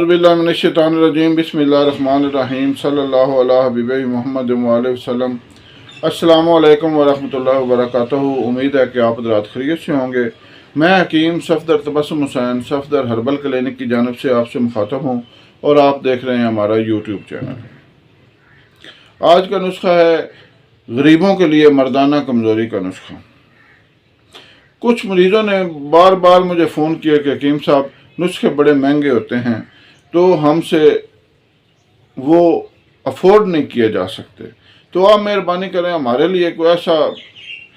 बिस्मिल्लाहिर्रहमानिर्रहीम बिस्मिल्लाहिर्रहमानिर्रहीम सल्लल्लाहु अला हबीबी मोहम्मद वसल्लम। अस्सलामु अलैकुम वरहमतुल्लाहि वबरकातुहू। उम्मीद है कि आप हज़रात खैरियत से होंगे। मैं हकीम सफदर तबस्सुम हुसैन सफदर हर्बल क्लिनिक की जानिब से आपसे मुखातब हूँ और आप देख रहे हैं हमारा यूट्यूब चैनल। आज का नुस्खा है गरीबों के लिए मर्दाना कमज़ोरी का नुस्खा। कुछ मरीज़ों ने बार बार मुझे फ़ोन किया कि हकीम साहब नुस्खे बड़े महंगे होते हैं तो हमसे वो अफोर्ड नहीं किए जा सकते, तो आप मेहरबानी करें हमारे लिए कोई ऐसा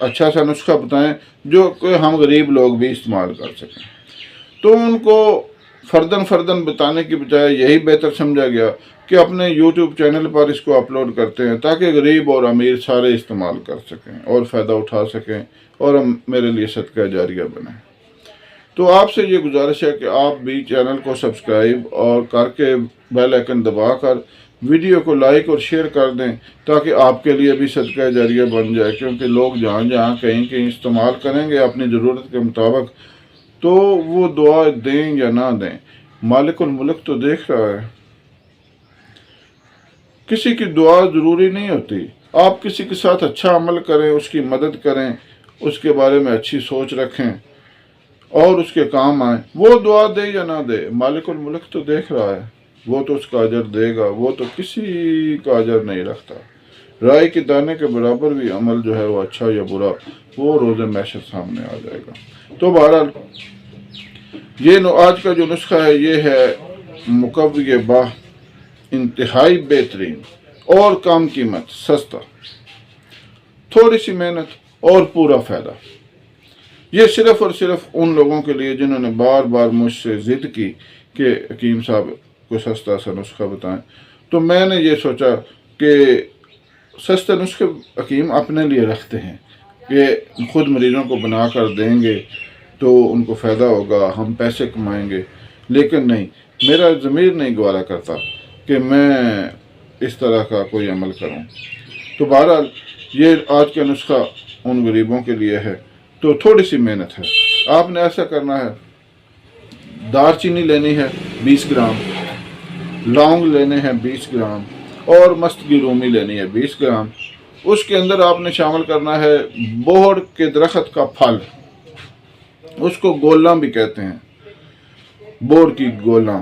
अच्छा सा नुस्खा बताएं जो कि हम गरीब लोग भी इस्तेमाल कर सकें। तो उनको फ़र्दन बताने की बजाय यही बेहतर समझा गया कि अपने यूट्यूब चैनल पर इसको अपलोड करते हैं ताकि गरीब और अमीर सारे इस्तेमाल कर सकें और फ़ायदा उठा सकें और मेरे लिए सदका जारिया बने। तो आपसे ये गुजारिश है कि आप भी चैनल को सब्सक्राइब और करके बेल आइकन दबाकर वीडियो को लाइक और शेयर कर दें ताकि आपके लिए भी सदका जारिया बन जाए, क्योंकि लोग जहाँ कहीं इस्तेमाल करेंगे अपनी ज़रूरत के मुताबिक, तो वो दुआ दें या ना दें, मालिकुल मुल्क तो देख रहा है। किसी की दुआ ज़रूरी नहीं होती। आप किसी के साथ अच्छा अमल करें, उसकी मदद करें, उसके बारे में अच्छी सोच रखें और उसके काम आए, वो दुआ दे या ना दे, मालिकुल मुल्क तो देख रहा है, वो तो उसका अजर देगा। वो तो किसी का अजर नहीं रखता। राई के दाने के बराबर भी अमल जो है वो अच्छा या बुरा, वो रोज़े महशर सामने आ जाएगा। तो बहरहाल ये आज का जो नुस्खा है ये है मुकव्वी बाह, इंतहाई बेहतरीन और कम कीमत, सस्ता, थोड़ी सी मेहनत और पूरा फ़ायदा। ये सिर्फ़ और सिर्फ उन लोगों के लिए जिन्होंने बार बार मुझसे ज़िद की कि हकीम साहब कोई सस्ता सा नुस्खा बताएं। तो मैंने ये सोचा कि सस्ते नुस्खे हकीम अपने लिए रखते हैं कि ख़ुद मरीज़ों को बना कर देंगे तो उनको फ़ायदा होगा, हम पैसे कमाएंगे। लेकिन नहीं, मेरा ज़मीर नहीं गवारा करता कि मैं इस तरह का कोई अमल करूं। तो बहरहाल ये आज का नुस्खा उन गरीबों के लिए है। तो थोड़ी सी मेहनत है। आपने ऐसा करना है, दालचीनी लेनी है 20 ग्राम, लौंग लेने हैं 20 ग्राम और मस्त की रूमी लेनी है 20 ग्राम। उसके अंदर आपने शामिल करना है बोहड़ के दरख्त का फल, उसको गोला भी कहते हैं, बोर की गोला।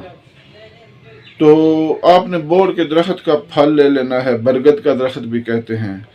तो आपने बोर के दरख्त का फल ले लेना है, बरगद का दरख्त भी कहते हैं,